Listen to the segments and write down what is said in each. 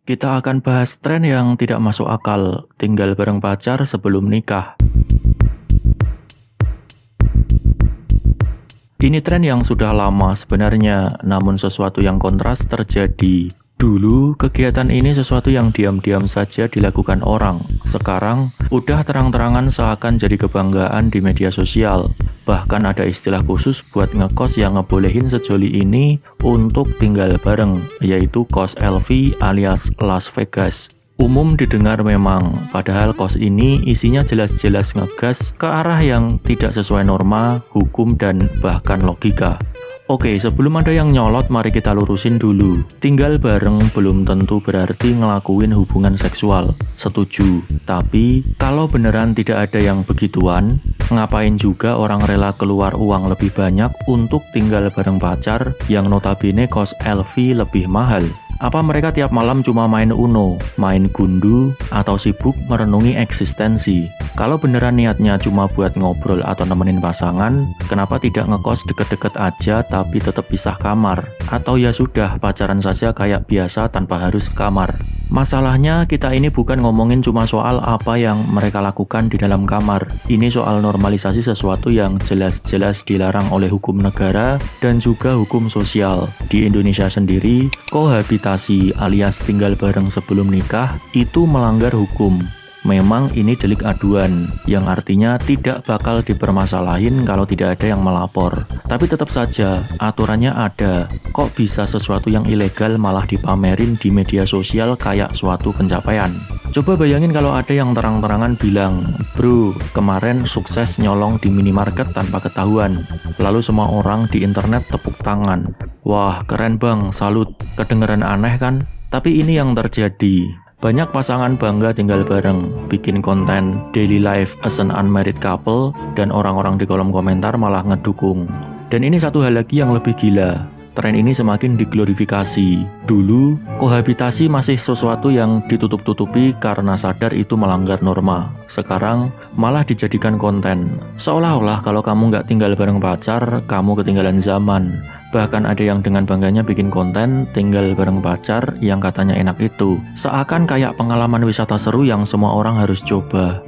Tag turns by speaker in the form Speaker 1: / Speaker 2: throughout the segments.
Speaker 1: Kita akan bahas tren yang tidak masuk akal, tinggal bareng pacar sebelum nikah. Ini tren yang sudah lama sebenarnya, namun sesuatu yang kontras terjadi. Dulu, kegiatan ini sesuatu yang diam-diam saja dilakukan orang. Sekarang, udah terang-terangan seakan jadi kebanggaan di media sosial. Bahkan ada istilah khusus buat ngekos yang ngebolehin sejoli ini untuk tinggal bareng, yaitu kos LV alias Las Vegas. Umum didengar memang, padahal kos ini isinya jelas-jelas ngegas ke arah yang tidak sesuai norma, hukum, dan bahkan logika. Oke, sebelum ada yang nyolot, mari kita lurusin dulu. Tinggal bareng belum tentu berarti ngelakuin hubungan seksual. Setuju. Tapi, kalau beneran tidak ada yang begituan, ngapain juga orang rela keluar uang lebih banyak untuk tinggal bareng pacar yang notabene kos LV lebih mahal? Apa mereka tiap malam cuma main Uno, main gundu, atau sibuk merenungi eksistensi? Kalau beneran niatnya cuma buat ngobrol atau nemenin pasangan, kenapa tidak ngekos deket-deket aja tapi tetap pisah kamar? Atau ya sudah, pacaran saja kayak biasa tanpa harus kamar? Masalahnya kita ini bukan ngomongin cuma soal apa yang mereka lakukan di dalam kamar. Ini soal normalisasi sesuatu yang jelas-jelas dilarang oleh hukum negara dan juga hukum sosial. Di Indonesia sendiri, kohabitasi alias tinggal bareng sebelum nikah itu melanggar hukum. Memang ini delik aduan, yang artinya tidak bakal dipermasalahin kalau tidak ada yang melapor. Tapi tetap saja, aturannya ada. Kok bisa sesuatu yang ilegal malah dipamerin di media sosial kayak suatu pencapaian? Coba bayangin kalau ada yang terang-terangan bilang, "Bro, kemarin sukses nyolong di minimarket tanpa ketahuan." Lalu semua orang di internet tepuk tangan. Wah, keren bang, salut. Kedengeran aneh kan? Tapi ini yang terjadi. Banyak pasangan bangga tinggal bareng, bikin konten daily life as an unmarried couple, dan orang-orang di kolom komentar malah ngedukung. Dan ini satu hal lagi yang lebih gila. Tren ini semakin diglorifikasi. Dulu, kohabitasi masih sesuatu yang ditutup-tutupi karena sadar itu melanggar norma. Sekarang, malah dijadikan konten. Seolah-olah kalau kamu nggak tinggal bareng pacar, kamu ketinggalan zaman. Bahkan ada yang dengan bangganya bikin konten tinggal bareng pacar yang katanya enak itu. Seakan kayak pengalaman wisata seru yang semua orang harus coba.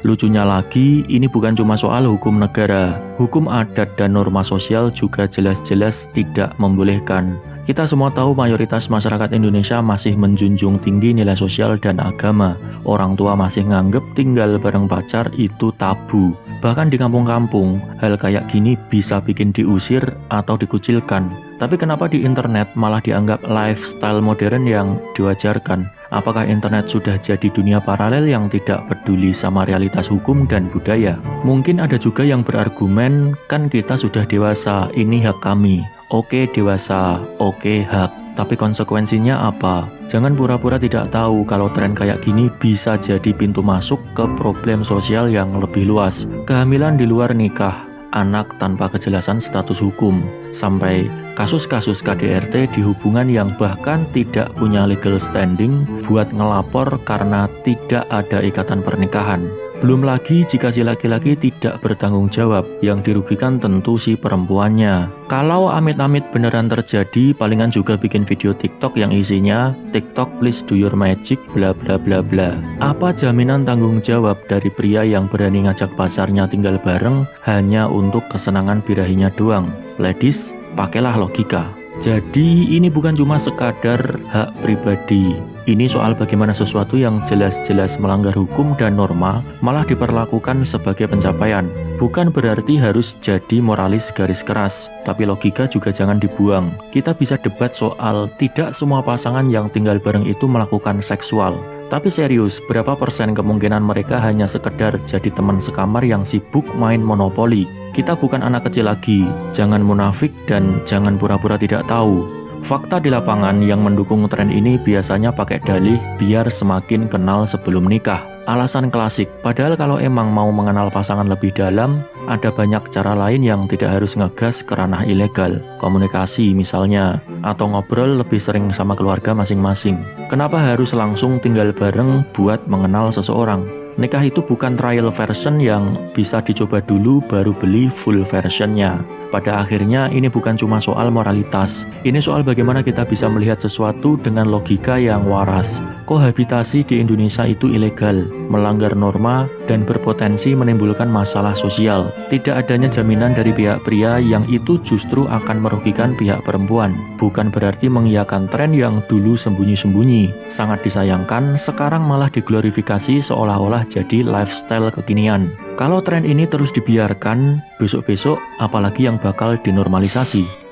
Speaker 1: Lucunya lagi, ini bukan cuma soal hukum negara. Hukum adat dan norma sosial juga jelas-jelas tidak membolehkan. Kita semua tahu mayoritas masyarakat Indonesia masih menjunjung tinggi nilai sosial dan agama. Orang tua masih nganggep tinggal bareng pacar itu tabu. Bahkan di kampung-kampung, hal kayak gini bisa bikin diusir atau dikucilkan. Tapi kenapa di internet malah dianggap lifestyle modern yang diwajarkan? Apakah internet sudah jadi dunia paralel yang tidak peduli sama realitas hukum dan budaya? Mungkin ada juga yang berargumen, kan kita sudah dewasa, ini hak kami. Oke dewasa, oke hak. Tapi konsekuensinya apa? Jangan pura-pura tidak tahu kalau tren kayak gini bisa jadi pintu masuk ke problem sosial yang lebih luas. Kehamilan di luar nikah, anak tanpa kejelasan status hukum, sampai kasus-kasus KDRT di hubungan yang bahkan tidak punya legal standing buat ngelapor karena tidak ada ikatan pernikahan. Belum lagi jika si laki-laki tidak bertanggung jawab, yang dirugikan tentu si perempuannya. Kalau amit-amit beneran terjadi, palingan juga bikin video TikTok yang isinya TikTok please do your magic bla bla bla bla. Apa jaminan tanggung jawab dari pria yang berani ngajak pacarnya tinggal bareng hanya untuk kesenangan birahinya doang? Ladies, pakailah logika. Jadi ini bukan cuma sekadar hak pribadi. Ini soal bagaimana sesuatu yang jelas-jelas melanggar hukum dan norma malah diperlakukan sebagai pencapaian. Bukan berarti harus jadi moralis garis keras, tapi logika juga jangan dibuang. Kita bisa debat soal tidak semua pasangan yang tinggal bareng itu melakukan seksual. Tapi serius, berapa persen kemungkinan mereka hanya sekedar jadi teman sekamar yang sibuk main monopoli? Kita bukan anak kecil lagi, jangan munafik dan jangan pura-pura tidak tahu. Fakta di lapangan yang mendukung tren ini biasanya pakai dalih biar semakin kenal sebelum nikah. Alasan klasik, padahal kalau emang mau mengenal pasangan lebih dalam, ada banyak cara lain yang tidak harus ngegas ke ranah ilegal. Komunikasi misalnya, atau ngobrol lebih sering sama keluarga masing-masing. Kenapa harus langsung tinggal bareng buat mengenal seseorang? Nikah itu bukan trial version yang bisa dicoba dulu baru beli full versionnya. Pada akhirnya ini bukan cuma soal moralitas, ini soal bagaimana kita bisa melihat sesuatu dengan logika yang waras. Kohabitasi di Indonesia itu ilegal, melanggar norma, dan berpotensi menimbulkan masalah sosial. Tidak adanya jaminan dari pihak pria yang itu justru akan merugikan pihak perempuan. Bukan berarti mengiyakan tren yang dulu sembunyi-sembunyi. Sangat disayangkan, sekarang malah diglorifikasi seolah-olah jadi lifestyle kekinian. Kalau tren ini terus dibiarkan, besok-besok apalagi yang bakal dinormalisasi.